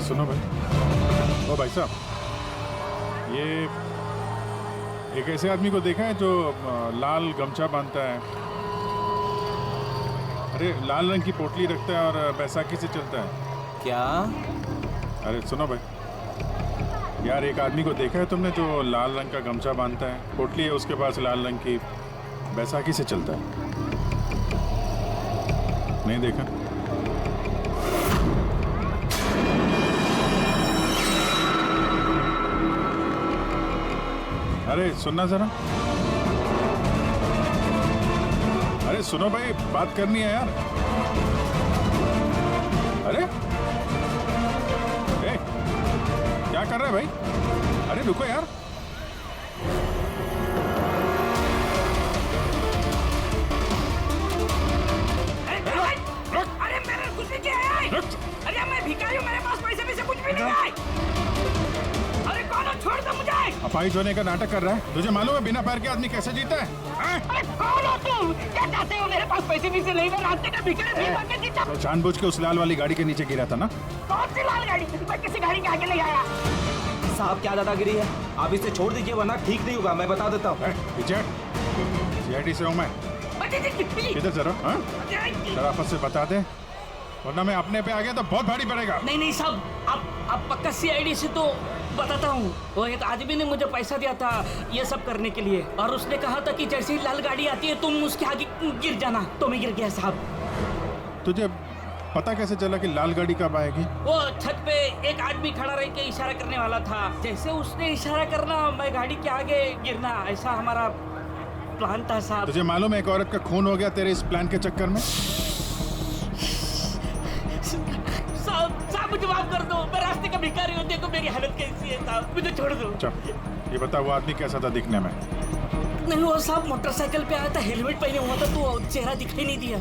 सुनो भाई, ओ भाई साहब, ये एक ऐसे आदमी को देखा है जो लाल गमछा बांधता है, अरे लाल रंग की पोटली रखता है और बैसाखी से चलता है। क्या? अरे सुनो भाई यार, एक आदमी को देखा है तुमने जो लाल रंग का गमछा बांधता है, पोटली है उसके पास लाल रंग की, बैसाखी से चलता है? नहीं देखा? अरे सुनना जरा, अरे सुनो भाई, बात करनी है यार। अरे ए, क्या कर रहा है भाई? अरे रुको यार। अरे मेरे कुछ नहीं किया है। अरे मैं भिखारी हूँ, मेरे पास पैसे भी से कुछ भी नहीं है। अरे कौन हो? छोड़ दो मुझे। अपाहिज होने का नाटक कर रहा है। तुझे मालूम है बिना पैर के आदमी कैसे जीता है? अरे कौन हो तुम? क्या चाहते हो? मेरे पास पैसे भी से नहीं, मैं रास्ते का भिखारी नहीं बन के जीता। तो जानबूझ के उस लाल वाली गाड़ी के नीचे गिरा था ना? कौन सी लाल गाड़ी? मैं किसी गाड़ी के आगे नहीं आया। साहब क्या दादागिरी है, आप इसे छोड़ दीजिए वरना ठीक नहीं होगा, मैं बता देता हूँ। पीछे CID से हूँ मैं। किधर जरा, शराफत से बता दे, वरना मैं अपने पे आ गया तो बहुत भारी पड़ेगा। नहीं नहीं साहब, आप पक्का CID से तो बताता हूँ। वो एक आदमी ने मुझे पैसा दिया था ये सब करने के लिए, और उसने कहा था कि जैसे ही लाल गाड़ी आती है तुम उसके आगे गिर जाना, तो मैं गिर गया साहब। तुझे पता कैसे चला कि लाल गाड़ी कब आएगी? वो छत पे एक आदमी खड़ा रह के इशारा करने वाला था, जैसे उसने इशारा करना मैं गाड़ी के आगे गिरना, ऐसा हमारा प्लान था साहब। तुझे मालूम है एक औरत का खून हो गया तेरे इस प्लान के चक्कर में? साहब मुझे माफ कर दो, मैं रास्ते का भिखारी हूँ, देखो मेरी हालत कैसी है साहब, मुझे छोड़ दो। ये बता, वो आदमी कैसा था दिखने में? नहीं वो साहब मोटरसाइकिल पे आया था, हेलमेट पहने हुआ था, तो चेहरा दिखाई नहीं दिया।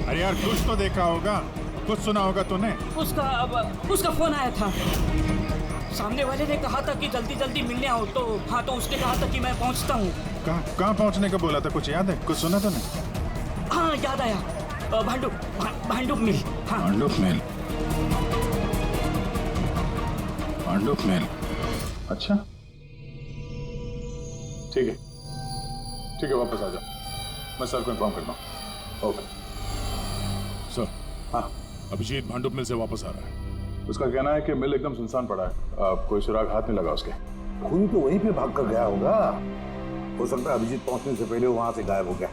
अरे यार कुछ तो देखा होगा, कुछ सुना होगा तूने? उसका फोन आया था, सामने वाले ने कहा था कि जल्दी जल्दी मिलने आओ, तो हाँ, तो उसने कहा था कि मैं पहुँचता हूँ। कहाँ पहुँचने का बोला था? कुछ याद है? कुछ सुना तूने? हाँ याद आया, भांडुप मिल। हाँ भांडुप मिल। अच्छा ठीक है, वापस आ जाओ, मैं सर को इन्फॉर्म करता हूँ। Okay sir. हाँ, अभिजीत भांडुप मिल से वापस आ रहा है। उसका कहना है कि मिल एकदम सुनसान पड़ा है, कोई सुराग हाथ नहीं लगा उसके। खूनी तो वहीं पे भाग कर गया होगा, हो सकता है अभिजीत पहुंचने से पहले वो वहां से गायब हो गया।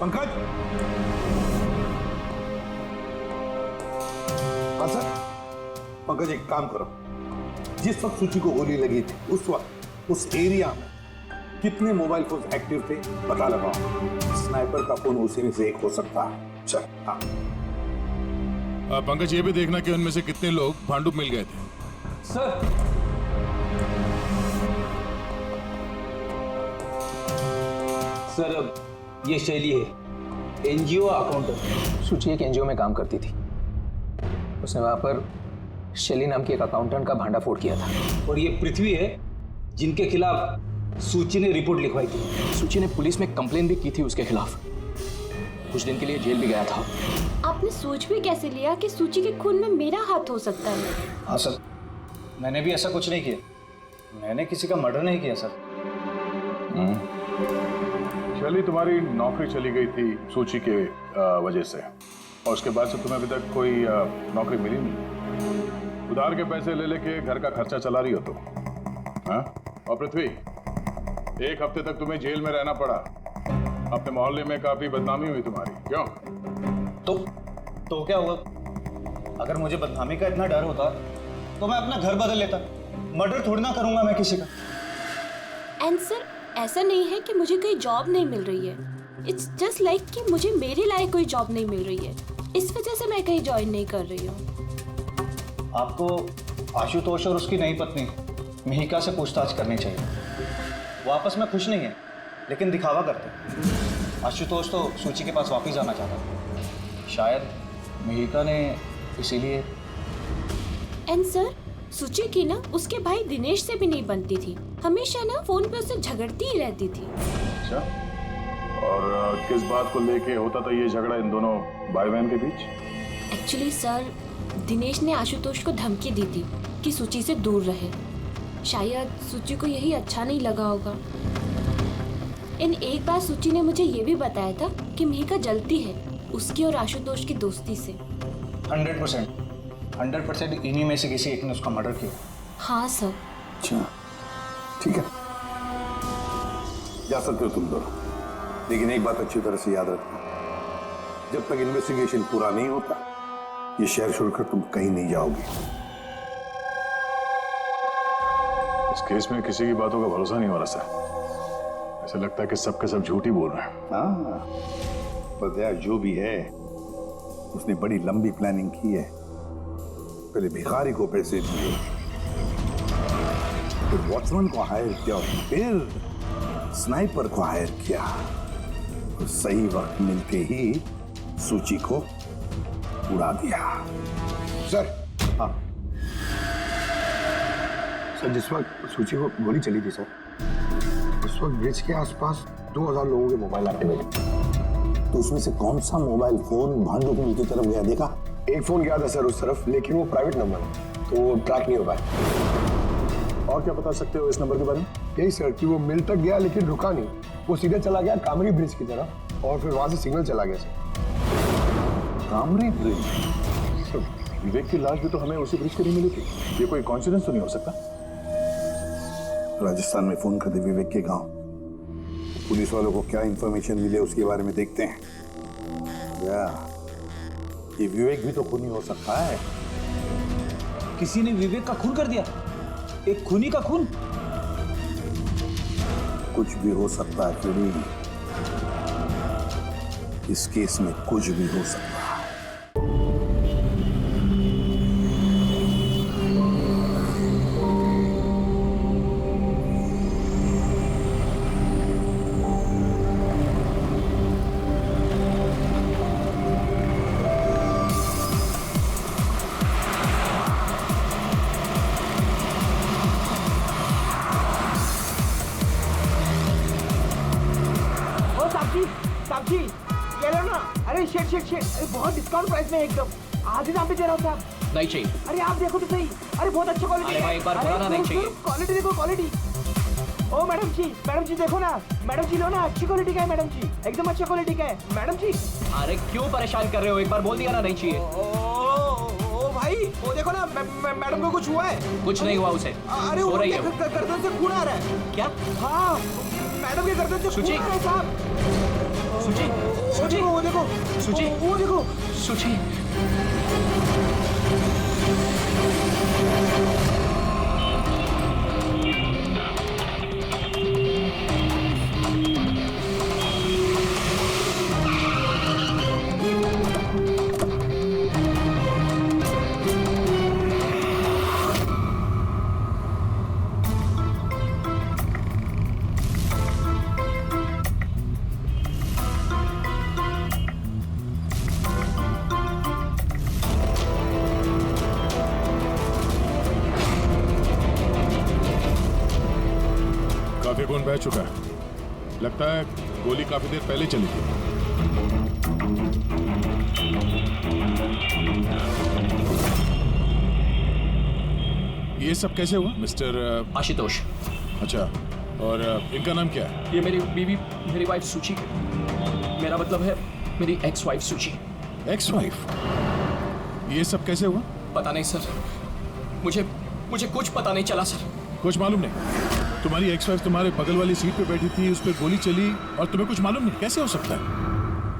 पंकज, सर पंकज एक काम करो, जिस वक्त सूची को गोली लगी थी उस वक्त उस एरिया में कितने मोबाइल फोन एक्टिव थे पता लगाओ, स्नाइपर का फोन उसी में से एक हो सकता है। चल हाँ। पंकज ये भी देखना कि उनमें से कितने लोग भांडुप मिल गए थे। सर सर अब ये शैली है, NGO अकाउंटेंट। सूची एक NGO में काम करती थी, उसने वहां पर शैली नाम की एक अकाउंटेंट का भांडा फोड़ किया था। और ये पृथ्वी है जिनके खिलाफ सूची ने रिपोर्ट लिखवाई थी। सूची ने पुलिस में कंप्लेन भी की थी उसके खिलाफ, कुछ दिन के लिए जेल भी गया था। आपने सोच भी कैसे लिया कि सूची के खून में मेरा हाथ हो सकता है? हाँ सर, मैंने भी ऐसा कुछ नहीं किया, मैंने किसी का मर्डर नहीं किया सर। शैली, तुम्हारी नौकरी चली गई थी सूची के वजह से, और उसके बाद से तुम्हें अभी तक कोई नौकरी मिली नहीं। उधार के पैसे ले लेके घर का खर्चा चला रही हो तुम, हाँ? और पृथ्वी, एक हफ्ते तक तुम्हें जेल में रहना पड़ा, अपने मोहल्ले में काफी बदनामी हुई तुम्हारी, क्यों? तो क्या हुआ? अगर मुझे बदनामी का इतना डर होता तो मैं अपना घर बदल लेता, मर्डर थोड़ी ना करूंगा मैं किसी का। एंड सर, ऐसा नहीं है कि मुझे कोई जॉब नहीं मिल रही है, इट्स जस्ट लाइक कि मुझे मेरे लायक कोई जॉब नहीं मिल रही है, इस वजह से मैं कहीं ज्वाइन नहीं कर रही हूँ। आपको आशुतोष और उसकी नई पत्नी मिहिका से पूछताछ करनी चाहिए। वो आपस में खुश नहीं है लेकिन दिखावा करते हैं। आशुतोष तो सूची के पास वापस जाना चाहता है, शायद मिहिका ने इसीलिए। एंड सर, सूची की ना उसके भाई दिनेश से भी नहीं बनती थी, हमेशा ना फोन पे उससे झगड़ती ही रहती थी। अच्छा, और किस बात को लेके होता था ये झगड़ा इन दोनों भाई बहन के बीच? एक्चुअली सर, दिनेश ने आशुतोष को धमकी दी थी कि सूची से दूर रहे। शायद सूची को यही अच्छा नहीं लगा होगा। इन एक बार सूची ने मुझे ये भी बताया था कि मिहिका जलती है उसकी और आशुतोष की दोस्ती से। 100% इन्हीं में से किसी एक ने उसका मर्डर किया। हाँ सर। अच्छा, ठीक है, जा सकते हो तुम दोनों, लेकिन एक बात अच्छी तरह से याद रखना, जब तक इन्वेस्टिगेशन पूरा नहीं होता ये शहर छोड़कर तुम कहीं नहीं जाओगे। इस केस में किसी की बातों का भरोसा नहीं हो रहा सर। ऐसा लगता है कि सब के सब झूठ ही बोल रहे हैं। हाँ, पर दया जो भी है उसने बड़ी लंबी प्लानिंग की है। पहले भिखारी को पैसे दिए, फिर वॉचमैन को हायर किया, फिर स्नाइपर को हायर किया, और सही वक्त मिलते ही सूची को उड़ा दिया। सर, हाँ, सर जिस वक्त सूची को गोली चली थी सर, उस वक्त ब्रिज के आसपास 2000 लोगों के मोबाइल एक्टिव थे। तो उसमें से कौन सा मोबाइल फोन भांडू मिल की तरफ गया देखा? एक फोन गया था सर उस तरफ, लेकिन वो प्राइवेट नंबर है तो वो ट्रैक नहीं हो पाया। और क्या बता सकते हो इस नंबर के बारे में? यही सर कि वो मिल तक गया लेकिन रुका नहीं, वो सीधे चला गया कामरी ब्रिज की तरफ और फिर वहां से सिग्नल चला गया सर। कामरी ब्रिज? सर, विवेक की लाश भी तो हमें उसी ब्रिज के लिए मिली थी। ये कोई कॉन्सिडेंस तो नहीं हो सकता? राजस्थान में फोन कर दे विवेक के गांव, पुलिस वालों को क्या इंफॉर्मेशन मिले उसके बारे में देखते हैं। ये विवेक भी तो खूनी हो सकता है। किसी ने विवेक का खून कर दिया, एक खूनी का खून। कुछ भी हो सकता है फ्रेडी, इस केस में कुछ भी हो सकता है। साक्षी ये लो ना। अरे शेट अरे बहुत डिस्काउंट प्राइस में एकदम आधी दाम पे दे रहा हूँ साहब। नहीं चाहिए। अरे आप देखो तो सही, अरे बहुत अच्छा क्वालिटी अरे भाई एक बार पुराना नहीं चाहिए। क्वालिटी देखो क्वालिटी। ओ मैडम जी देखो ना, मैडम जी लो ना, अच्छी क्वालिटी का है मैडम जी, एकदम अच्छा क्वालिटी का है मैडम जी। अरे क्यों परेशान कर रहे हो, एक बार बोल दिया ना नहीं चाहिए। ओ भाई वो देखो ना, मैडम को कुछ हुआ है? कुछ नहीं हुआ उसे, अरे सो वो रही है वो। गर्दन से खून आ रहा है। क्या? हाँ मैडम के गर्दन से सूची। खून आ रहा है साहब। सूची वो देखो सूची वो देखो सूची। काफी खून बह चुका है, लगता है गोली काफी देर पहले चली थी। ये सब कैसे हुआ मिस्टर आशुतोष। अच्छा, और इनका नाम क्या है? ये मेरी बीवी, मेरी वाइफ सूची, मेरा मतलब है मेरी एक्स वाइफ सूची। Ex wife? ये सब कैसे हुआ? पता नहीं सर, मुझे कुछ पता नहीं चला सर। कुछ मालूम नहीं? तुम्हारी एक्स वाइफ तुम्हारे बगल वाली सीट पे बैठी थी, उस पर गोली चली और तुम्हें कुछ मालूम नहीं? कैसे हो सकता है?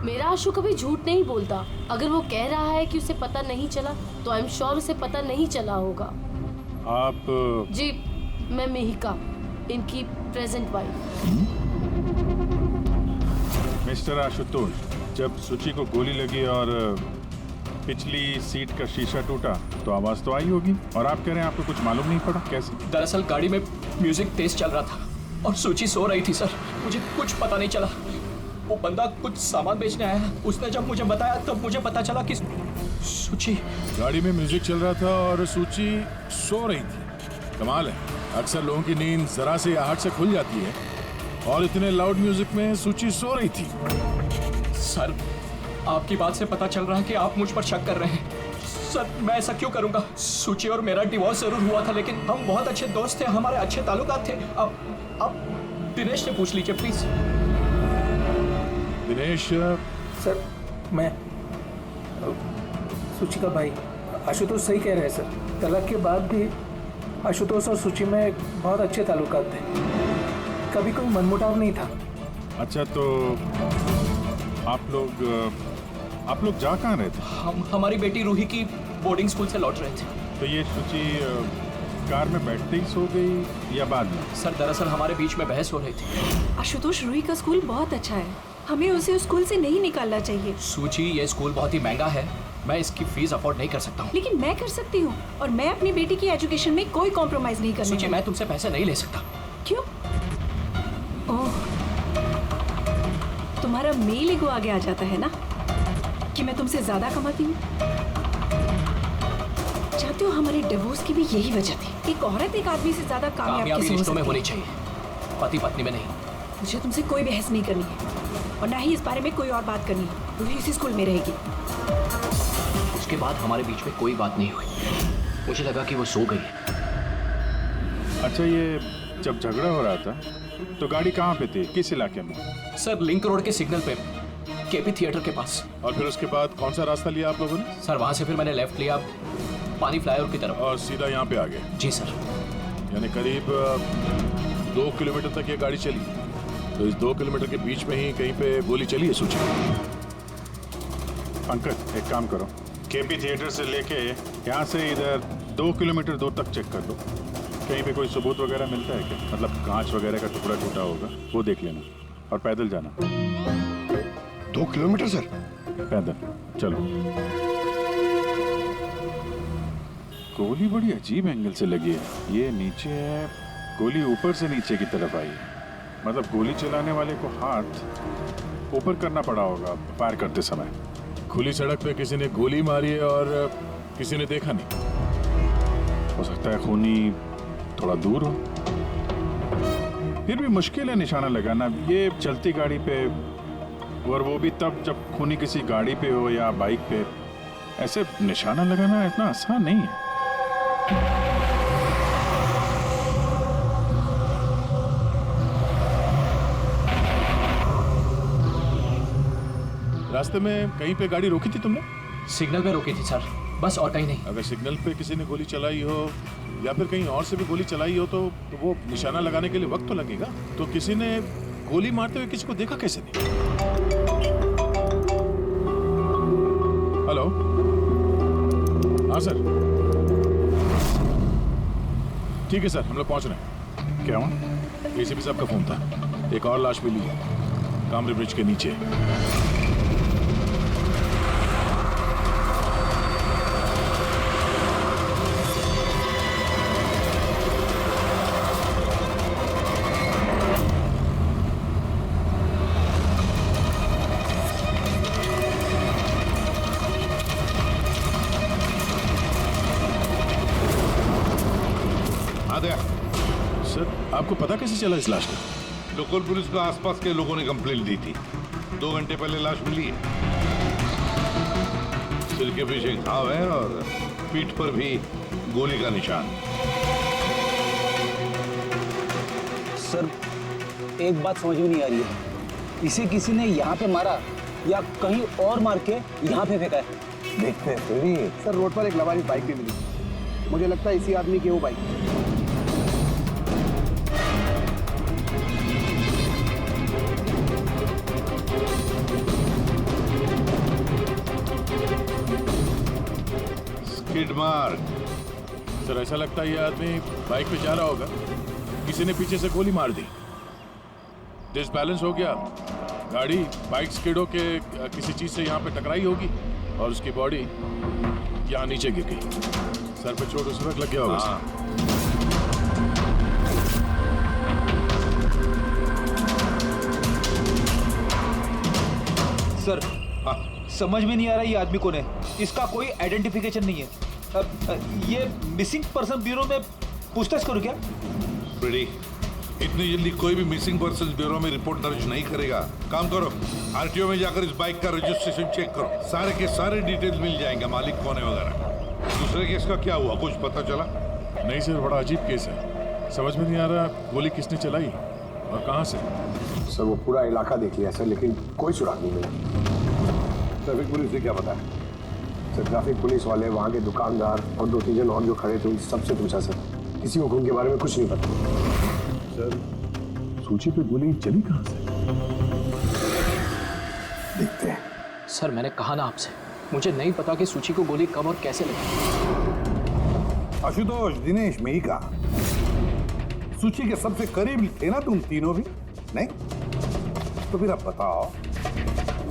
मेरा आशु कभी झूठ नहीं बोलता। अगर वो कह रहा है कि उसे पता नहीं चला तो आई एम श्योर उसे पता नहीं चला होगा। आप जी, मैं मिहिका, इनकी प्रेजेंट वाइफ। मिस्टर आशुतोष, जब सूची को गोली लगी और पिछली सीट का शीशा टूटा तो आवाज तो आई होगी, और आप कह रहे हैं आपको कुछ मालूम नहीं पड़ा? कैसे? दरअसल गाड़ी में म्यूजिक तेज चल रहा था और सूची सो रही थी सर, मुझे कुछ पता नहीं चला। वो बंदा कुछ सामान बेचने आया, उसने जब मुझे बताया तब मुझे पता चला कि सूची। गाड़ी में म्यूजिक चल रहा था और सूची सो रही थी। कमाल है, अक्सर लोगों की नींद जरा से आहट से खुल जाती है और इतने लाउड म्यूजिक में सूची सो रही थी। सर, आपकी बात से पता चल रहा है कि आप मुझ पर शक कर रहे हैं। सर मैं ऐसा क्यों करूंगा? सूची और मेरा डिवोर्स जरूर हुआ था, लेकिन हम बहुत अच्छे दोस्त थे, हमारे अच्छे ताल्लुकात थे। अब दिनेश से पूछ लीजिए प्लीज। दिनेश, सर मैं सूची का भाई आशुतोष सही कह रहे हैं सर। तलाक के बाद भी आशुतोष और सूची में बहुत अच्छे ताल्लुकात थे, कभी कोई मनमुटाव नहीं था। अच्छा तो आप लोग जा कहाँ रहे थे? हम हमारी बेटी रूही की बोर्डिंग स्कूल से लौट रहे थे। तो ये सूची कार में बैठते ही सो गई या बाद में? सर दरअसल हमारे बीच में बहस हो रही थी। आशुतोष, रूही का स्कूल बहुत अच्छा है, हमें उसे उस स्कूल से नहीं निकालना चाहिए। सूची ये स्कूल बहुत ही महंगा है, मैं इसकी फीस अफोर्ड नहीं कर सकता हूँ। लेकिन मैं कर सकती हूँ, और मैं अपनी बेटी की एजुकेशन में कोई कॉम्प्रोमाइज नहीं करने सूची वाली। मैं तुमसे पैसे नहीं ले सकता। क्यों? ओह, तुम्हारा मेल ईगो आगे आ जाता है ना कि मैं तुमसे ज्यादा कमाती हूँ। चाहते हो हमारे डिवोर्स की भी यही वजह थी। एक औरत एक आदमी से ज्यादा कामयाब कामयाबी कैसे हो रिश्तों में सकती होनी है? चाहिए, पति पत्नी में नहीं। मुझे तुमसे कोई बहस नहीं करनी है, और ना ही इस बारे में कोई और बात करनी है। रूही इसी स्कूल में रहेगी। उसके बाद हमारे बीच में कोई बात नहीं हुई, मुझे लगा कि वो सो गई है। अच्छा ये जब झगड़ा हो रहा था तो गाड़ी कहाँ पे थी, किस इलाके में? सर लिंक रोड के सिग्नल पे, केपी थिएटर के पास। और फिर उसके बाद कौन सा रास्ता लिया आप लोगों ने? सर वहाँ से फिर मैंने लेफ्ट लिया पानी फ्लाईओवर की तरफ। और सीधा यहाँ पे आ गए? जी सर। यानी करीब 2 किलोमीटर तक ये गाड़ी चली। तो इस 2 किलोमीटर के बीच में ही कहीं पे गोली चली है सूची? पंकज एक काम करो, केपी थिएटर से लेके यहाँ से इधर 2 किलोमीटर दूर तक चेक कर लो, कहीं पे कोई सबूत वगैरह मिलता है क्या? मतलब कांच वगैरह का टुकड़ा टूटा होगा, वो देख लेना। और पैदल जाना। 2 किलोमीटर सर? पैदल चलो। गोली बड़ी अजीब एंगल से लगी है, ये नीचे है, गोली ऊपर से नीचे की तरफ आई है। मतलब गोली चलाने वाले को हाथ ऊपर करना पड़ा होगा फायर करते समय। खुली सड़क पे किसी ने गोली मारी है और किसी ने देखा नहीं। हो सकता है खूनी थोड़ा दूर हो, फिर भी मुश्किल है निशाना लगाना ये चलती गाड़ी पे, और वो भी तब जब खूनी किसी गाड़ी पे हो या बाइक पे। ऐसे निशाना लगाना इतना आसान नहीं है। रास्ते में कहीं पे गाड़ी रोकी थी तुमने? सिग्नल पे रोकी थी सर, बस और कहीं नहीं। अगर सिग्नल पे किसी ने गोली चलाई हो या फिर कहीं और से भी गोली चलाई हो तो वो निशाना लगाने के लिए वक्त तो लगेगा। तो किसी ने गोली मारते हुए किसी को देखा कैसे नहीं? हेलो, हाँ सर, ठीक है सर, हम लोग पहुंच रहे हैं। क्या हुआ? एसीपी साहब का फोन था, एक और लाश मिली है कामरे ब्रिज के नीचे। सर आपको पता कैसे चला इस लाश का? लोकल पुलिस को आसपास के लोगों ने कंप्लेंट दी थी। 2 घंटे पहले लाश मिली है। सिर के पीछे घाव है और पीठ पर भी गोली का निशान। सर एक बात समझ में नहीं आ रही है, इसे किसी ने यहाँ पे मारा या कहीं और मार के यहाँ पे फेंका है? देखते हैं फिर भी। सर रोड पर एक लवारिस बाइक भी मिली, मुझे लगता है इसी आदमी की वो बाइक। Skid mark. सर ऐसा लगता है ये आदमी बाइक पे जा रहा होगा, किसी ने पीछे से गोली मार दी, डिसबैलेंस हो गया, गाड़ी बाइक स्किड होके किसी चीज से यहाँ पे टकराई होगी और उसकी बॉडी यहाँ नीचे गिर गई। सर पे चोट उस वक्त लग गया होगा। सर समझ में नहीं आ रहा ये आदमी कौन है, इसका कोई आइडेंटिफिकेशन नहीं है। ये मिसिंग पर्सन ब्यूरो में पूछताछ करूं क्या? ब्रेडी, इतनी जल्दी कोई भी मिसिंग पर्सन ब्यूरो में रिपोर्ट दर्ज नहीं करेगा। काम करो, आरटीओ में जाकर इस बाइक का रजिस्ट्रेशन चेक करो, सारे के सारे डिटेल्स मिल जाएंगे, मालिक कौन है वगैरह। दूसरे केस का क्या हुआ, कुछ पता चला? नहीं सर, बड़ा अजीब केस है। समझ में नहीं आ रहा गोली किसने चलाई और कहाँ से। सर वो पूरा इलाका देख लिया सर, लेकिन कोई सुराग नहीं मिला। ट्रैफिक पुलिस ने क्या बताया? सर ट्रैफिक पुलिस वाले, वहाँ के दुकानदार और 2-3 जन और जो खड़े थे उन सबसे पूछा सर, किसी को खून के बारे में कुछ नहीं पता। सर सूची पे गोली चली कहाँ से? देखते हैं। सर मैंने कहा ना आपसे, मुझे नहीं पता कि सूची को गोली कब और कैसे लगी। आशुतोष, दिनेश, मेहिका, सूची के सबसे करीब थे ना तुम तीनों भी? नहीं? तो फिर अब बताओ,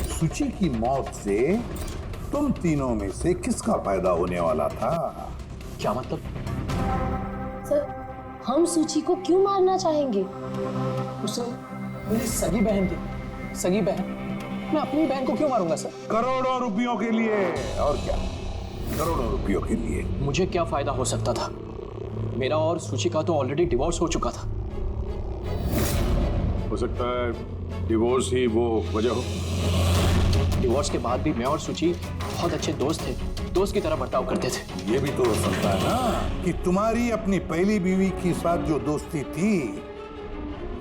सूची की मौत से तुम तीनों में से किसका फायदा होने वाला था? क्या मतलब? सर हम सूची को क्यों मारना चाहेंगे? उसे मेरी सगी बहन थी, सगी बहन। मैं अपनी बहन को क्यों मारूंगा सर? करोड़ों रुपयों के लिए। और क्या? करोड़ों रुपयों के लिए। मुझे क्या फायदा हो सकता था? मेरा और सूची का तो ऑलरेडी डिवोर्स हो चुका था। हो सकता है डिवोर्स ही वो वजह हो। डिवोर्स के बाद भी मैं और सूची बहुत अच्छे दोस्त थे, दोस्त की तरह बर्ताव करते थे। ये भी तो हो सकता है ना कि तुम्हारी अपनी पहली बीवी के साथ जो दोस्ती थी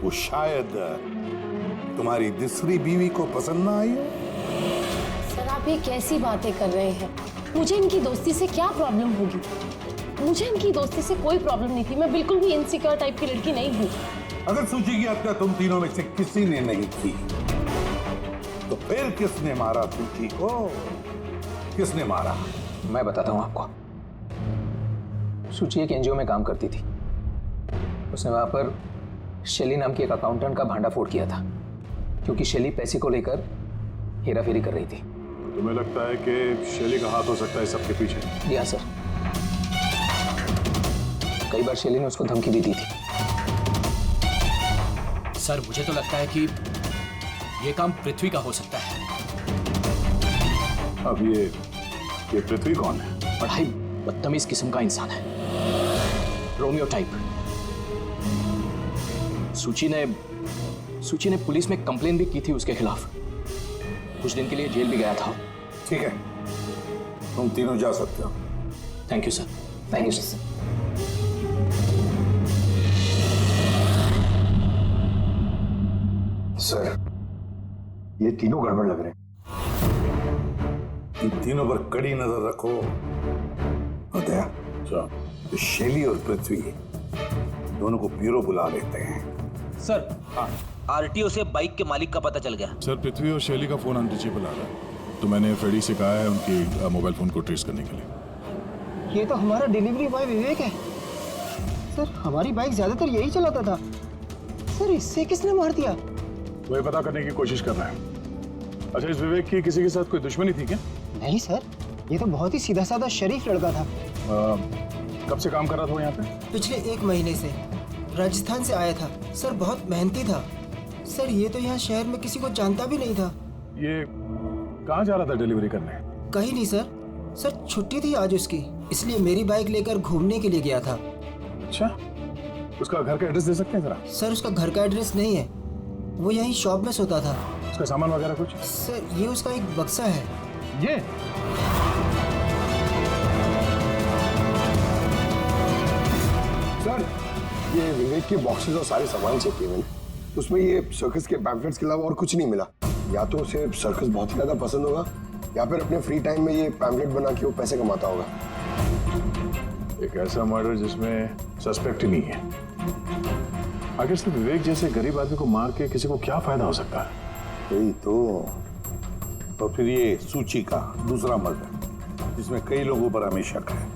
वो शायद तुम्हारी दूसरी बीवी को पसंद ना आई हो। सर आप ये कैसी बातें कर रहे हैं? मुझे इनकी दोस्ती से क्या प्रॉब्लम होगी? मुझे इनकी दोस्ती से कोई प्रॉब्लम नहीं थी। मैं बिल्कुल भी इनसिक्योर टाइप की लड़की नहीं हूँ। अगर सूची की हत्या तुम तीनों में से किसी ने नहीं की तो फिर किसने मारा सूची को? किसने मारा? मैं बताता हूँ आपको। सूची एक एनजीओ में काम करती थी। उसने वहां पर शैली नाम की एक अकाउंटेंट का भांडाफोड़ किया था, क्योंकि शैली पैसे को लेकर हेराफेरी कर रही थी। तुम्हें लगता है कि शैली का हाथ हो सकता है सबके पीछे? या सर, कई बार शैली ने उसको धमकी भी दी थी। सर मुझे तो लगता है कि ये काम पृथ्वी का हो सकता है। अब ये पृथ्वी कौन है? बड़ा ही बदतमीज किस्म का इंसान है, रोमियो टाइप। सूची ने पुलिस में कंप्लेन भी की थी उसके खिलाफ। कुछ दिन के लिए जेल भी गया था। ठीक है, तुम तीनों जा सकते हो। Thank you sir. Thank you sir. Sir ये तीनों गड़बड़ लग रहे हैं। इन तीनों पर कड़ी नजर रखो। होता तो शैली और पृथ्वी दोनों को ब्यूरो बुला लेते हैं। सर आरटीओ से बाइक के मालिक का पता चल गया। सर पृथ्वी और शैली का फोन अनरीचेबल आ रहा है, तो मैंने फ्रेडी से कहा है उनकी मोबाइल फोन को ट्रेस करने के लिए। ये तो हमारा डिलीवरी बॉय विवेक है। सर हमारी बाइक ज्यादातर यही चलाता था। सर इससे किसने मार दिया? वही पता करने की कोशिश कर रहे हैं। अच्छा, इस विवेक की किसी के साथ कोई दुश्मनी थी क्या? नहीं सर, ये तो बहुत ही सीधा साधा शरीफ लड़का था। कब से काम कर रहा था वो यहाँ पे? पिछले 1 महीने से। राजस्थान से आया था। सर बहुत मेहनती था। सर ये तो यहाँ शहर में किसी को जानता भी नहीं था। ये कहाँ जा रहा था डिलीवरी करने? कहीं नहीं सर। सर छुट्टी थी आज उसकी, इसलिए मेरी बाइक लेकर घूमने के लिए गया था। अच्छा, उसका घर का एड्रेस दे सकते हैं जरा? सर उसका घर का एड्रेस नहीं है, वो यहीं शॉप में सोता था। उसका सामान वगैरह कुछ? सर ये उसका एक बक्सा है। ये सर ये विवेक के बॉक्सेस और सारे सामान चेक किए मैंने, उसमें ये सर्कस के पैम्फलेट्स के अलावा और कुछ नहीं मिला। या तो उसे सर्कस बहुत ही ज्यादा पसंद होगा, या फिर अपने फ्री टाइम में ये पैम्फलेट बना के वो पैसे कमाता होगा। एक ऐसा मर्डर जिसमें सस्पेक्ट ही नहीं है। आखिर सिर्फ विवेक जैसे गरीब आदमी को मार के किसी को क्या फायदा हो सकता है? यही तो फिर ये सूची का दूसरा मर्डर जिसमें कई लोगों पर हमें शक है,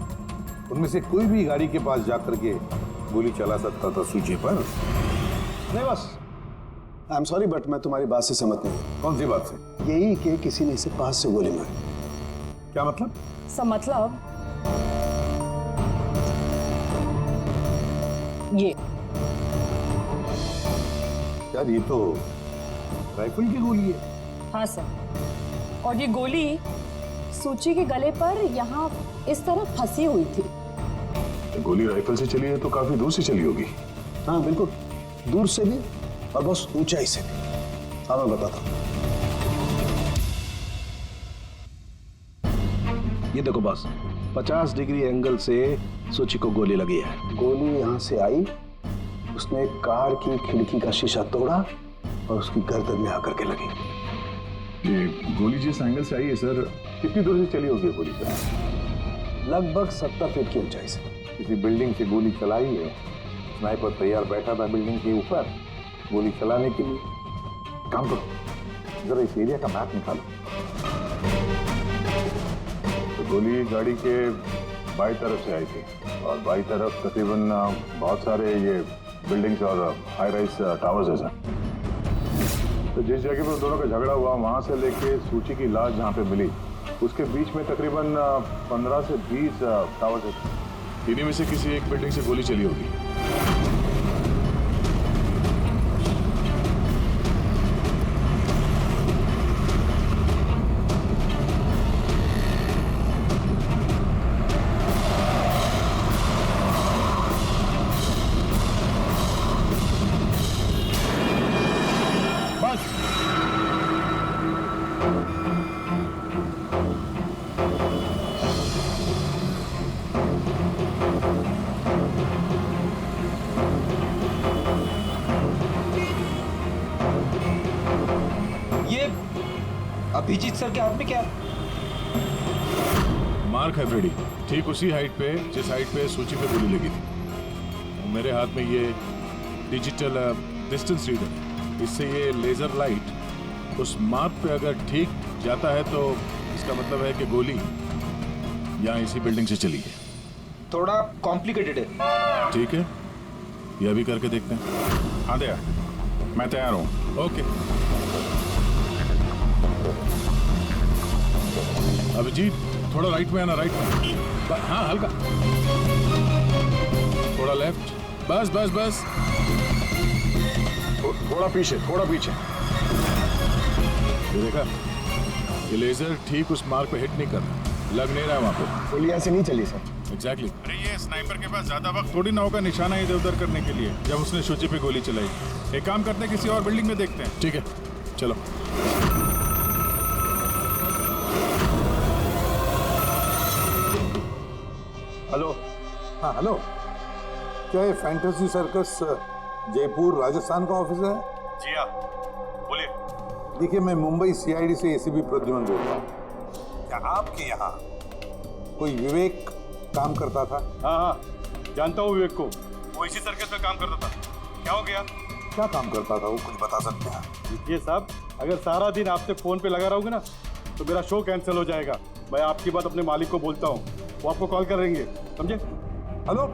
उनमें से कोई भी गाड़ी के पास जाकर के गोली चला सकता था सूची पर? नहीं बस, आई एम सॉरी बट मैं तुम्हारी बात से सहमत नहीं। कौन सी बात से? यही कि किसी ने इसे पास से गोली मारी। क्या मतलब? सब मतलब ये। यार ये तो राइफल की गोली है। हाँ सर, और ये गोली सूची के गले पर यहाँ इस तरह फंसी हुई थी। गोली राइफल से चली है तो काफी दूर से चली होगी। हाँ बिल्कुल, दूर से भी और बहुत ऊंचाई से भी। हाँ मैं बताता हूँ। ये देखो बॉस, 50 डिग्री एंगल से सूची को गोली लगी है। गोली यहाँ से आई, उसने कार की खिड़की का शीशा तोड़ा और उसकी गर्दन में आकर के लगी। ये गोली जिस एंगल से आई है सर, कितनी दूर से चली होगी गोली सर? लगभग 70 फीट की ऊंचाई से। किसी बिल्डिंग से गोली चलाई है, स्नाइपर तैयार बैठा था बिल्डिंग के ऊपर गोली चलाने के लिए। काम करो, जरा इस एरिया का मैप निकालो। तो गोली गाड़ी के बाई तरफ से आई थी और बाई तरफ तकरीबन बहुत सारे ये बिल्डिंग्स और हाई राइज टावर्स है सर। तो जिस जगह पर दोनों का झगड़ा हुआ वहां से लेके सूची की लाश जहां पे मिली उसके बीच में तकरीबन 15 से 20 टावर्स है। इन्हीं में से किसी एक बिल्डिंग से गोली चली होगी। अभिजीत सर के हाथ में क्या? मार्क है फ्रेडी, ठीक उसी हाइट पे जिस हाइट पे सूची पे गोली लगी थी। मेरे हाथ में ये डिजिटल डिस्टेंस रीडर है। इससे ये लेजर लाइट उस मार्क पे अगर ठीक जाता है तो इसका मतलब है कि गोली यहाँ इसी बिल्डिंग से चली है। थोड़ा कॉम्प्लिकेटेड है। ठीक है, यह भी करके देखते हैं। हाँ दया, मैं तैयार हूँ। ओके अभिजीत, थोड़ा राइट में आना, राइट में। हाँ हल्का, थोड़ा लेफ्ट, बस बस बस, थोड़ा पीछे, थोड़ा पीछे। ये देखा, ये लेजर ठीक उस मार्क पे हिट नहीं कर रहा, लग नहीं रहा वहां पे। गोली ऐसे नहीं चली सर। एग्जैक्टली। अरे ये स्नाइपर के पास ज्यादा वक्त थोड़ी ना होगा निशाना इधर उधर करने के लिए जब उसने सूची पे गोली चलाई। एक काम करते हैं, किसी और बिल्डिंग में देखते हैं। ठीक है, चलो। हेलो। हाँ हेलो, क्या ये फैंटेसी सर्कस जयपुर राजस्थान का ऑफिस है? जी हाँ, बोलिए। देखिए, मैं मुंबई सीआईडी से एसीपी प्रद्युमन बोल रहा हूँ। क्या आपके यहाँ कोई विवेक काम करता था? हाँ हाँ, जानता हूँ विवेक को। वो इसी सर्कस में काम करता था। क्या हो गया? क्या काम करता था वो, कुछ बता सकते हैं? देखिए साहब, अगर सारा दिन आपसे फोन पे लगा रहोगे ना तो मेरा शो कैंसिल हो जाएगा। मैं आपकी बात अपने मालिक को बोलता हूँ, वो आपको कॉल करेंगे, समझे? हेलो।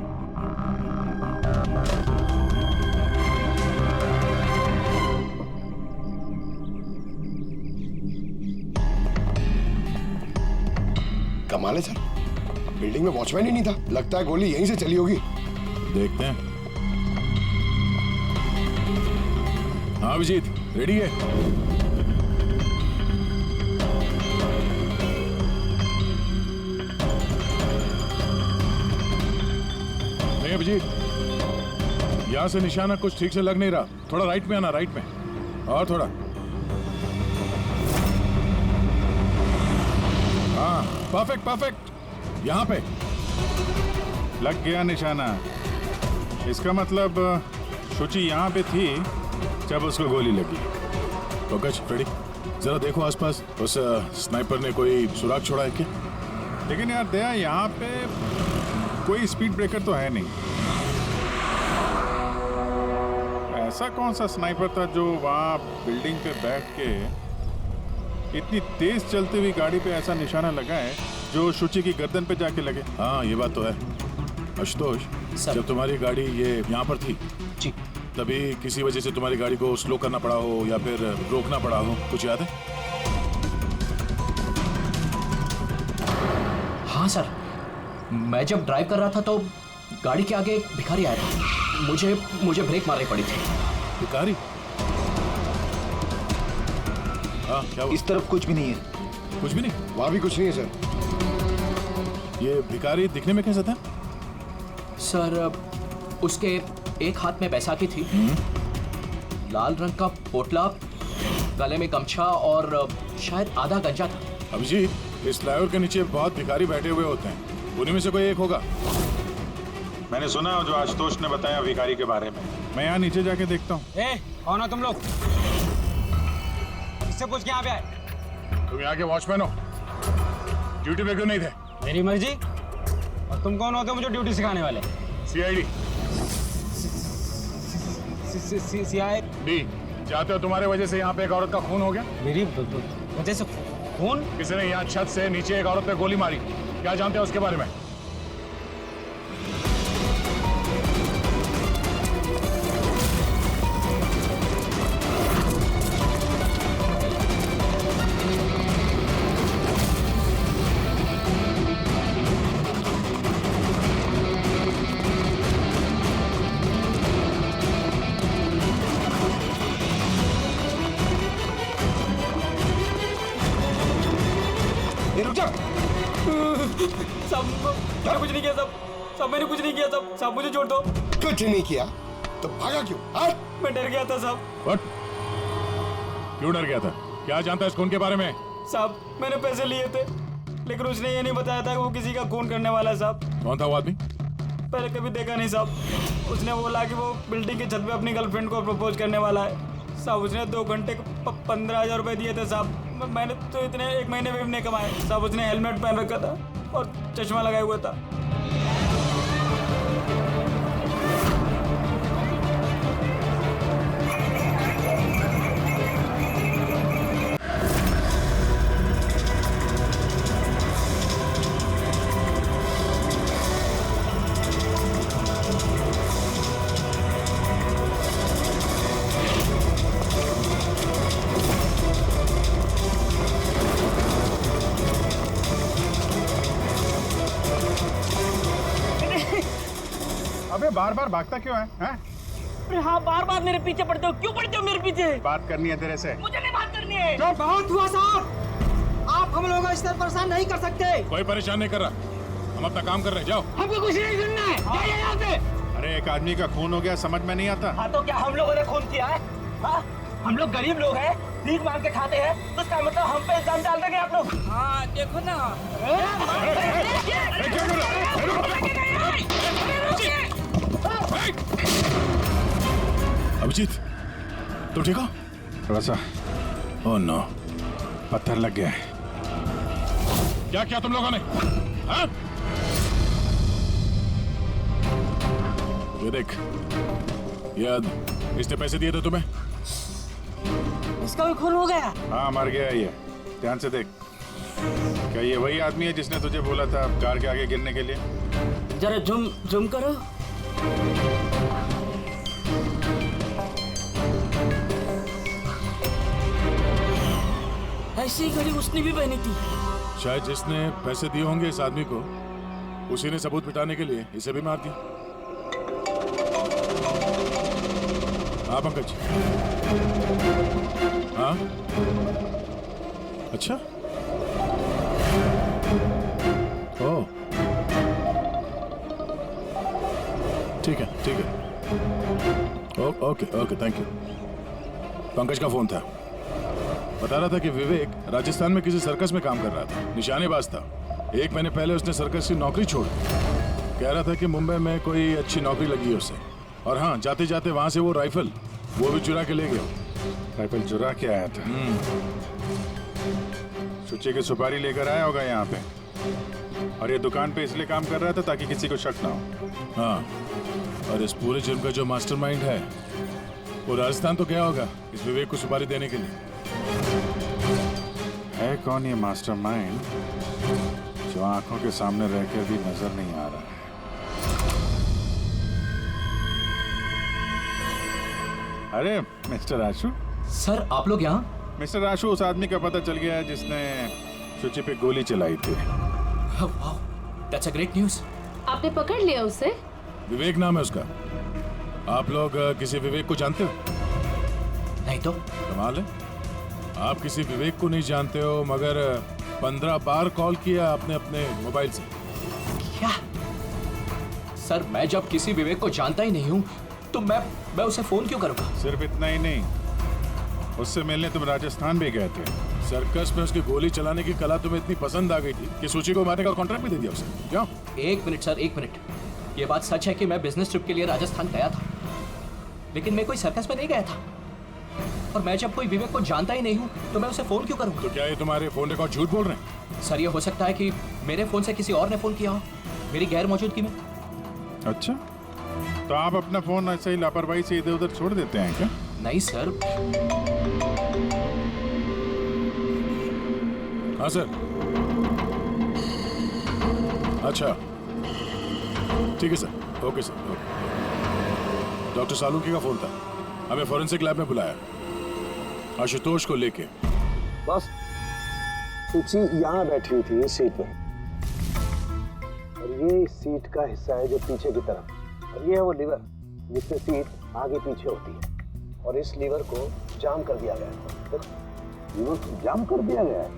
कमाल है सर, बिल्डिंग में वॉचमैन ही नहीं था। लगता है गोली यहीं से चली होगी। देखते हैं। हाँ अभिजीत, रेडी है? नहीं अभिजीत, यहां से निशाना कुछ ठीक से लग नहीं रहा। थोड़ा राइट में आना, राइट में, और थोड़ा। हाँ परफेक्ट परफेक्ट, यहाँ पे लग गया निशाना। इसका मतलब शुचि यहाँ पे थी जब उसको गोली लगी। पंकज, फ्रेडी, जरा देखो आसपास, उस स्नाइपर ने कोई सुराग छोड़ा है क्या? लेकिन यार दया, यहाँ पे कोई स्पीड ब्रेकर तो है नहीं। ऐसा कौन सा स्नाइपर था जो वहाँ बिल्डिंग पे बैठ के इतनी तेज चलती हुई गाड़ी पे ऐसा निशाना लगाए जो शुचि की गर्दन पे जाके लगे? हाँ ये बात तो है। आशुतोष, जब तुम्हारी गाड़ी ये यहाँ पर थी जी, तभी किसी वजह से तुम्हारी गाड़ी को स्लो करना पड़ा हो या फिर रोकना पड़ा हो, कुछ याद है? हाँ सर, मैं जब ड्राइव कर रहा था तो गाड़ी के आगे एक भिखारी आया था। मुझे ब्रेक मारनी पड़ी थी। भिखारी? हाँ क्या हुआ? इस तरफ कुछ भी नहीं है। कुछ भी नहीं? वहां भी कुछ नहीं है सर। ये भिखारी दिखने में कैसा था? सर, उसके एक हाथ में बैसाखी थी, लाल रंग का पोटला, गले में गमछा और शायद आधा गंजा था। अभिजीत, इस फ्लाईओवर के नीचे बहुत भिखारी बैठे हुए होते हैं। उन्हीं में से कोई एक होगा। मैंने सुना जो आशुतोष ने बताया भिखारी के बारे में। मैं यहाँ नीचे जाके देखता हूँ। कौन हो तुम लोग? इससे पूछ के यहाँ पे आए? तुम यहाँ के वॉचमैन हो, ड्यूटी पे क्यों नहीं थे? मेरी मर्जी। और तुम कौन होते हो मुझे ड्यूटी सिखाने वाले? सीआईडी। सीआईडी चाहते हो तुम्हारे वजह से यहाँ पे एक औरत का खून हो गया? मेरी वजह से खून? किसी ने यहाँ छत से नीचे एक औरत पे गोली मारी, क्या जानते हो उसके बारे में? मैंने कुछ नहीं किया सब मैंने कुछ नहीं किया सब मुझे छोड़ दो। कुछ नहीं किया तो भागा क्यों? मैं डर गया था सब। What? क्यों डर गया था? क्या जानता है इस खून के बारे में? साहब मैंने पैसे लिए थे, लेकिन उसने ये नहीं बताया था कि वो किसी का खून करने वाला है साहब। कौन था वो आदमी? पहले कभी देखा नहीं साहब। उसने बोला कि वो बिल्डिंग की छत पे अपनी गर्लफ्रेंड को प्रपोज करने वाला है साहब। उसने 2 घंटे को 15,000 रुपए दिए थे साहब। मैंने तो इतने 1 महीने में भी नहीं कमाए साहब। उसने हेलमेट पहन रखा था और चश्मा लगाया हुआ था। अबे बार बार भागता क्यों है? अरे हाँ, बार बार मेरे पीछे पड़ते हो। क्यों पड़ते हो मेरे पीछे? बात करनी है तेरे से। मुझे नहीं बात करनी है। बहुत हुआ साहब, आप हम लोगों को इस तरह परेशान नहीं कर सकते। कोई परेशान नहीं कर रहा, हम अपना काम कर रहे हैं। जाओ। हमको कुछ नहीं सुनना है। जाइए यहाँ से। अरे एक आदमी का खून हो गया, समझ में नहीं आता। हाँ तो क्या हम लोगों ने खून किया है? हाँ, हम लोग गरीब लोग हैं, भीख मांग के खाते हैं, तो इसका मतलब हम पे इल्जाम डाल देंगे आप लोग? हाँ देखो ना। अभिजीत, तुम ठीक हो? थोड़ा सा। ओह नो, पत्थर लग गया है। क्या किया तुम लोगों ने? हाँ? ये देख, याद इसने पैसे दिए थे तुम्हें? इसका भी खून हो गया? हाँ मर गया ये, ध्यान से देख। क्या ये वही आदमी है जिसने तुझे बोला था कार के आगे गिरने के लिए? जरा जूम करो। ऐसी घड़ी उसने भी पहनी थी। शायद जिसने पैसे दिए होंगे इस आदमी को, उसी ने सबूत मिटाने के लिए इसे भी मार दिया। हाँ पंकज। हाँ अच्छा। ओह ठीक है ठीक है। Okay okay thank you. Pankaj का फोन था, बता रहा था कि विवेक राजस्थान में किसी सर्कस में काम कर रहा था, निशानेबाज था। 1 महीने पहले उसने सर्कस की नौकरी छोड़ दी। कह रहा था कि मुंबई में कोई अच्छी नौकरी लगी है उसे, और हाँ जाते जाते वहां से वो राइफल वो भी चुरा के ले गया। राइफल चुरा के आया था? सुची की सुपारी लेकर आया होगा यहाँ पे, और ये दुकान पे इसलिए काम कर रहा था ताकि किसी को शक ना हो। हाँ, और इस पूरे जुर्म का जो मास्टरमाइंड है वो राजस्थान तो गया होगा इस विवेक को सुपारी देने के लिए। है कौन ये मास्टरमाइंड जो आंखों के सामने रहकर भी नजर नहीं आ रहा है? अरे मिस्टर आशु। सर आप लोग यहाँ? मिस्टर आशु, उस आदमी का पता चल गया है जिसने सुची पे गोली चलाई थी। That's a great news. आपने पकड़ लिया उसे? विवेक नाम है उसका। आप लोग किसी विवेक को जानते हो? नहीं तो। कमाल है, आप किसी विवेक को नहीं जानते हो, मगर 15 बार कॉल किया आपने अपने मोबाइल से। क्या? सर मैं जब किसी विवेक को जानता ही नहीं हूँ तो मैं उसे फोन क्यों करूँगा? सिर्फ इतना ही नहीं, उससे मिलने तुम राजस्थान भी गए थे, सर्कस में उसकी गोली चलाने की कला तुम्हें इतनी पसंद आ गई थी कि सूची को मारने का कॉन्ट्रैक्ट भी दे दिया उसे, क्यों? एक मिनट सर, एक मिनट। ये बात सच है कि मैं बिजनेस ट्रिप के लिए राजस्थान गया था, लेकिन मैं कोई सर्कस में नहीं गया था। और मैं जब कोई विवेक को जानता ही नहीं हूँ तो मैं उसे फोन क्यों करूँ? तो क्या ये तुम्हारे फोन रिकॉर्ड झूठ बोल रहे हैं? सर, ये हो सकता है कि मेरे फोन से किसी और ने फोन किया हो मेरी गैर मौजूदगी में। अच्छा, तो आप अपना फोन ऐसे ही लापरवाही से इधर उधर छोड़ देते हैं क्या? नहीं सर। हाँ सर। अच्छा, ठीक है sir, okay sir, okay. Doctor Salunkhe का फोन था, हमें फॉरेंसिक लैब में बुलाया आशुतोष को लेके। बस सूची यहाँ बैठी हुई थी इस सीट पे, और ये इस सीट का हिस्सा है जो पीछे की तरफ, और ये है वो लीवर जिससे सीट आगे पीछे होती है, और इस लीवर को जाम कर दिया गया है। देखो, लीवर को जाम कर दिया गया है।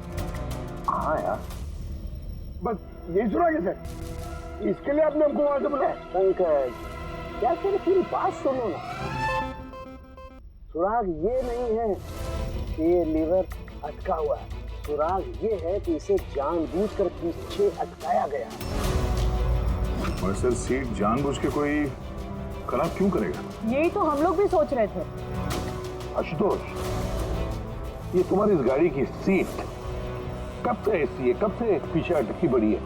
हाँ यार, बस यही सुना कैसे? इसके लिए आपने हमको वहां से बुलाया? पंकज, क्या तेरी पूरी बात सुनो ना। सुराग ये नहीं है कि ये लीवर अटका हुआ है, सुराग ये है कि इसे जानबूझकर पीछे अटकाया गया। और सर, सीट जानबूझ के कोई खराब क्यों करेगा? यही तो हम लोग भी सोच रहे थे। आशुतोष, ये तुम्हारी इस गाड़ी की सीट कब से ऐसी है, कब से पीछे अटकी पड़ी है?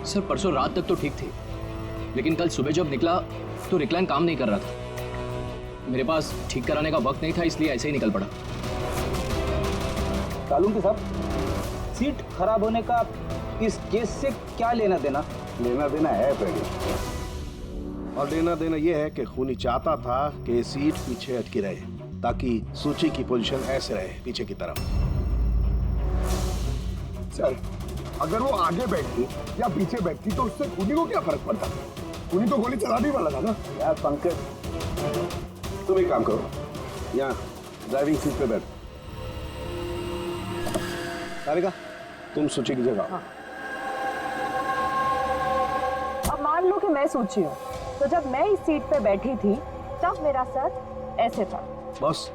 सर, परसों रात तक तो ठीक थी, लेकिन कल सुबह जब निकला तो रिक्लाइन काम नहीं कर रहा था। मेरे पास ठीक कराने का वक्त नहीं था, इसलिए ऐसे ही निकल पड़ा। सालुंकी साहब, सीट खराब होने का इस केस से क्या लेना देना? लेना देना है पहले, और लेना देना यह है कि खूनी चाहता था कि सीट पीछे अटकी रहे ताकि सूची की पोजीशन ऐसे रहे पीछे की तरफ। सर, अगर वो आगे बैठती या पीछे बैठती तो उससे खूनी को क्या फर्क पड़ता? खूनी तो गोली चलाने वाला था ना। यार पंकज, तुम एक काम करो, यहाँ ड्राइविंग सीट पे बैठ। सारिका, तुम सूची की जगह। अब मान लो कि मैं सूची हूँ, तो जब मैं इस सीट पे बैठी थी तब मेरा सर ऐसे था। बस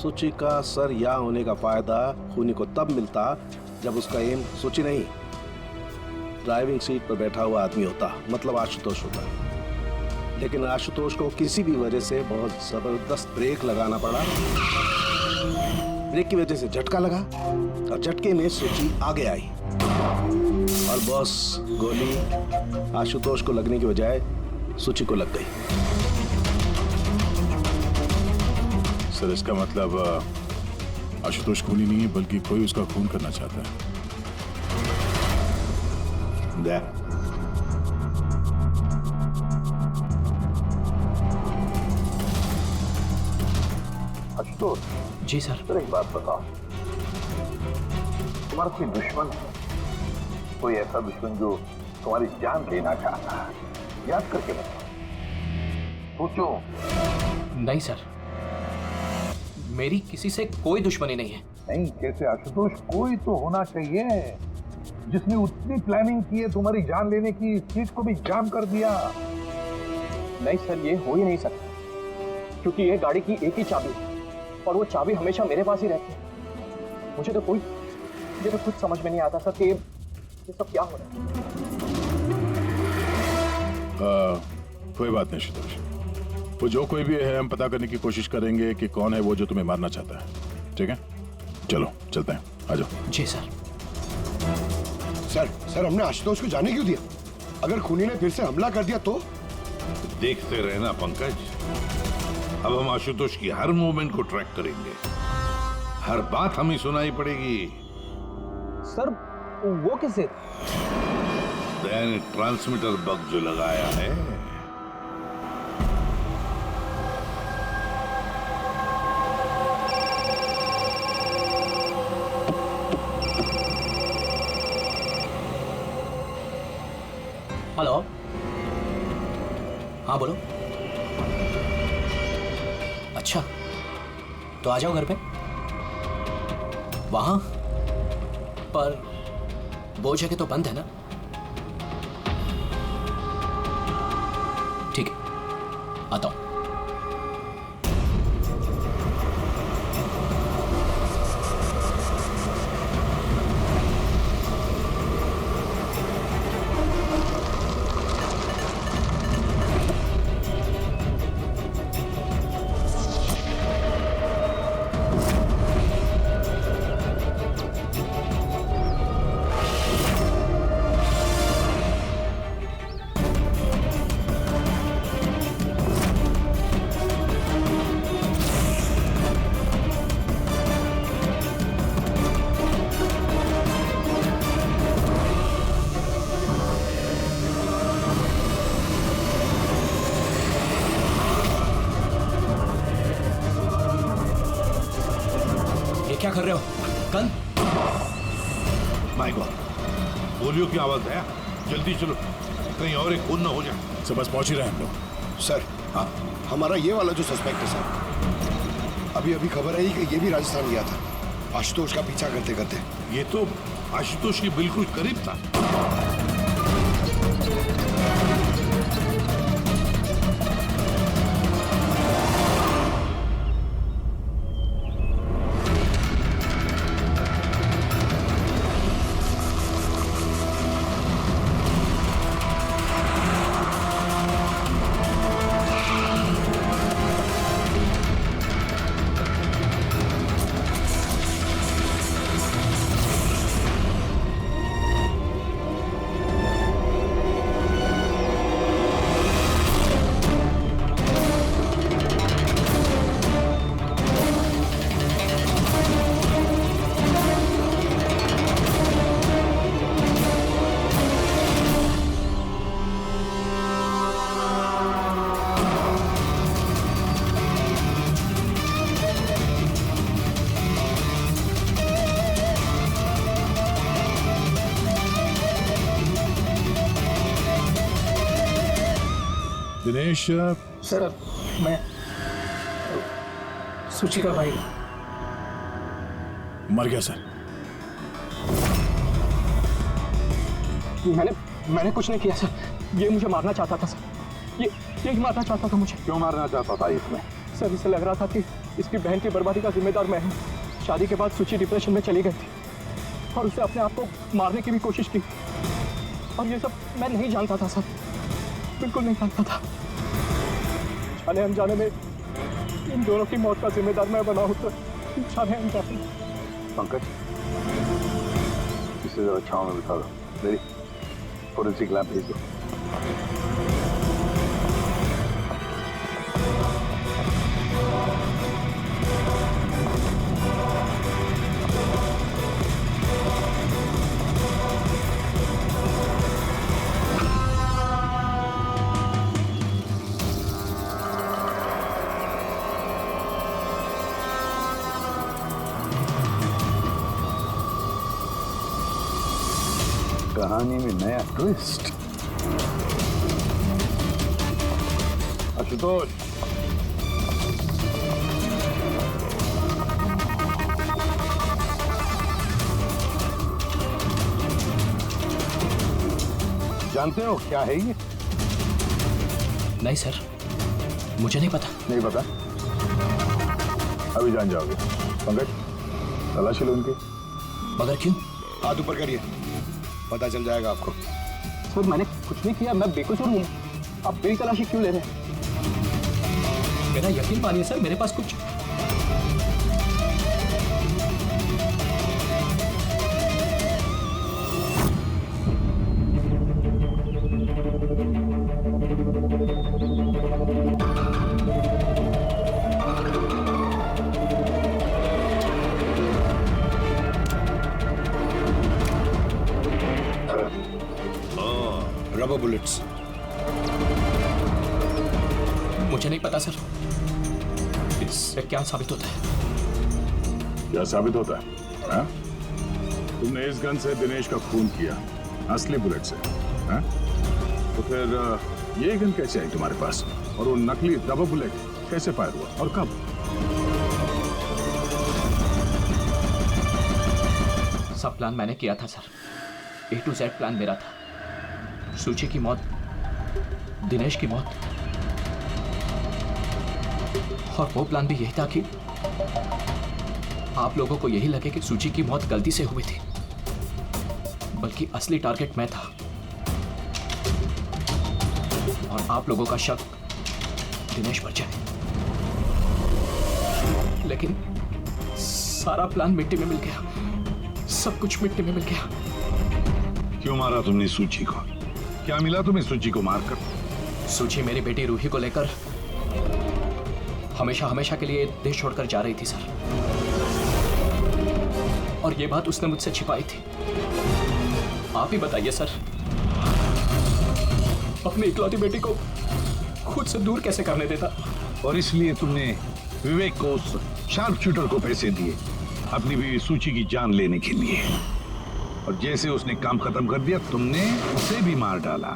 सूची का सर यहाँ होने का फायदा खूनी को तब मिलता जब उसका एम सूची नहीं, ड्राइविंग सीट पर बैठा हुआ आदमी होता, मतलब आशुतोष होता। लेकिन आशुतोष को किसी भी वजह से बहुत जबरदस्त ब्रेक लगाना पड़ा। ब्रेक की वजह से झटका लगा और झटके में सूची आगे आई, और बॉस गोली आशुतोष को लगने की बजाय सूची को लग गई। सर, इसका मतलब आशुतोष खूनी नहीं है, बल्कि कोई उसका खून करना चाहता है। आशुतोष जी सर। सर, एक बात बताओ, तुम्हारा कोई दुश्मन है? कोई ऐसा दुश्मन जो तुम्हारी जान लेना चाहता है? याद करके बताओ, सोचो। नहीं सर, मेरी किसी से कोई दुश्मनी नहीं है। नहीं, कैसे आशुतोष? कोई तो होना चाहिए जिसने उतनी प्लानिंग की है तुम्हारी जान लेने की, सीट को भी जाम कर दिया। नहीं सर, ये हो ही नहीं सकता, क्योंकि ये गाड़ी की एक ही चाबी है और वो चाबी हमेशा मेरे पास ही रहती है। मुझे तो कुछ समझ में नहीं आता सर कि ये सब क्या हो रहा है। कोई बात नहीं आशुतोष, वो जो कोई भी है हम पता करने की कोशिश करेंगे कि कौन है वो जो तुम्हें मारना चाहता है। ठीक है, चलो चलते हैं, आ जाओ। जी सर। सर, हमने आशुतोष को जाने क्यों दिया? अगर खूनी ने फिर से हमला कर दिया तो? देखते रहना पंकज, अब हम आशुतोष की हर मूवमेंट को ट्रैक करेंगे, हर बात हमें सुनाई पड़ेगी। सर, वो किसे? मैंने ट्रांसमीटर बग जो लगाया है। हेलो, हाँ बोलो। अच्छा, तो आ जाओ घर पे। वहां पर वो जगह तो बंद है ना? ठीक है, आता हूं। माय गॉड, पोलियो की आवाज है। जल्दी चलो, कहीं और एक खून ना हो जाए। सब बस पहुंच ही रहे हैं हम लोग। सर, हाँ, हमारा ये वाला जो सस्पेक्ट है सर, अभी अभी खबर आई कि ये भी राजस्थान गया था आशुतोष का पीछा करते करते। ये तो आशुतोष के बिल्कुल करीब था। दिनेश, सर मैं सूची का भाई मर गया सर। मैंने कुछ नहीं किया सर। ये मुझे मारना चाहता था सर। ये मारना चाहता था मुझे। क्यों मारना चाहता था इसमें? सर, इसे लग रहा था कि इसकी बहन की बर्बादी का जिम्मेदार मैं हूँ। शादी के बाद सूची डिप्रेशन में चली गई थी और उसे अपने आप को मारने की भी कोशिश की। और ये सब मैं नहीं जानता था सर, बिल्कुल नहीं जानता था। जाने अनजाने में इन दोनों की मौत का जिम्मेदार मैं बना हूँ। तो जाने अनजाने। पंकज, इसे जरा छांव में बिठा दो। मेरी फोरेंसिक लैब भेज दो। कहानी में नया ट्विस्ट। आशुतोष, जानते हो क्या है ये? नहीं सर, मुझे नहीं पता। नहीं पता? अभी जान जाओगे। पंकज, तलाशी लो उनकी। मगर क्यों? हाथ ऊपर करिए, पता चल जाएगा आपको। सर, मैंने कुछ नहीं किया, मैं बेकसूर हूँ। आप मेरी तलाशी क्यों ले रहे हैं? मेरा यकीन मानिए सर, मेरे पास कुछ रबर बुलेट्स। मुझे नहीं पता सर, इससे क्या साबित होता है? क्या साबित होता है? हाँ? तुमने इस गन से दिनेश का खून किया, असली बुलेट से। हाँ? तो फिर ये गन कैसे आई तुम्हारे पास? और वो नकली रबर बुलेट कैसे फायर हुआ और कब? सब प्लान मैंने किया था sir. A to Z plan मेरा था। सूची की मौत, दिनेश की मौत, और वो प्लान भी यही था कि आप लोगों को यही लगे कि सूची की मौत गलती से हुई थी, बल्कि असली टारगेट मैं था। और आप लोगों का शक दिनेश पर जाए। लेकिन सारा प्लान मिट्टी में मिल गया, सब कुछ मिट्टी में मिल गया। क्यों मारा तुमने सूची को? क्या मिला तुम्हें सूची को मारकर? सूची मेरी बेटी रूही को लेकर हमेशा हमेशा के लिए देश छोड़कर जा रही थी सर, और ये बात उसने मुझसे छिपाई थी। आप ही बताइए सर, अपनी इकलौती बेटी को खुद से दूर कैसे करने देता? और इसलिए तुमने विवेक को, उस शार्प शूटर को पैसे दिए अपनी बीवी सूची की जान लेने के लिए। और जैसे उसने काम खत्म कर दिया तुमने उसे भी मार डाला।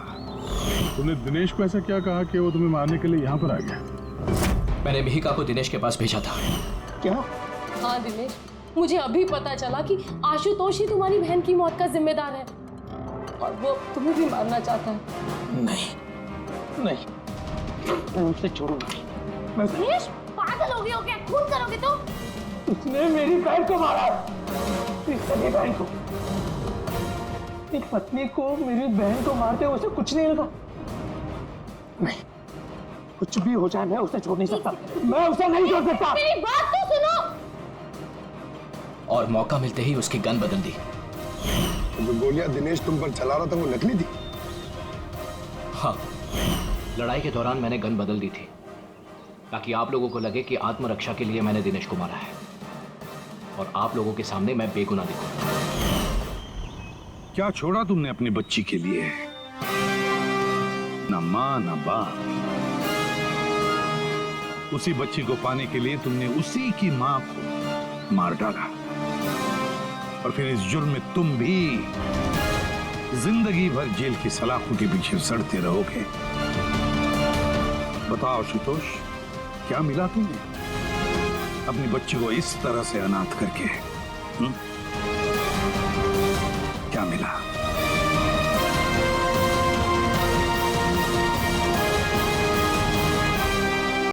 तुमने दिनेश को ऐसा क्या कहा कि वो तुम्हें मारने के लिए यहाँ पर आ गया? मैंने मिहिका को दिनेश के पास भेजा था। क्या? हाँ दिनेश, मुझे अभी पता चला कि आशुतोष ही तुम्हारी बहन की मौत का जिम्मेदार है और वो तुम्हें भी मारना चाहता है। नहीं नहीं, मैं उसे छोड़ूंगा। दिनेश, पागल हो गए हो क्या? खून करोगे तुम? उसने मेरी बहन को मारा, मेरी बहन को। एक पत्नी को मेरी बहन को मारते हुए उसे कुछ नहीं लगा। नहीं, कुछ भी हो जाए मैं उसे छोड़ नहीं सकता, मैं उसे नहीं छोड़ सकता। मेरी बात तो सुनो। और मौका मिलते ही उसकी गन बदल दी। जो गोलियां दिनेश तुम पर चला रहा था वो नकली थी? हाँ, लड़ाई के दौरान मैंने गन बदल दी थी ताकि आप लोगों को लगे कि आत्मरक्षा के लिए मैंने दिनेश को मारा है और आप लोगों के सामने मैं बेगुनाह दिखूं। क्या छोड़ा तुमने अपनी बच्ची के लिए? ना मां ना बाप। उसी बच्ची को पाने के लिए तुमने उसी की मां को मार डाला और फिर इस जुर्म में तुम भी जिंदगी भर जेल की सलाखों के पीछे सड़ते रहोगे। बताओ आशुतोष, क्या मिला तुम्हें अपनी बच्ची को इस तरह से अनाथ करके? क्या मिला?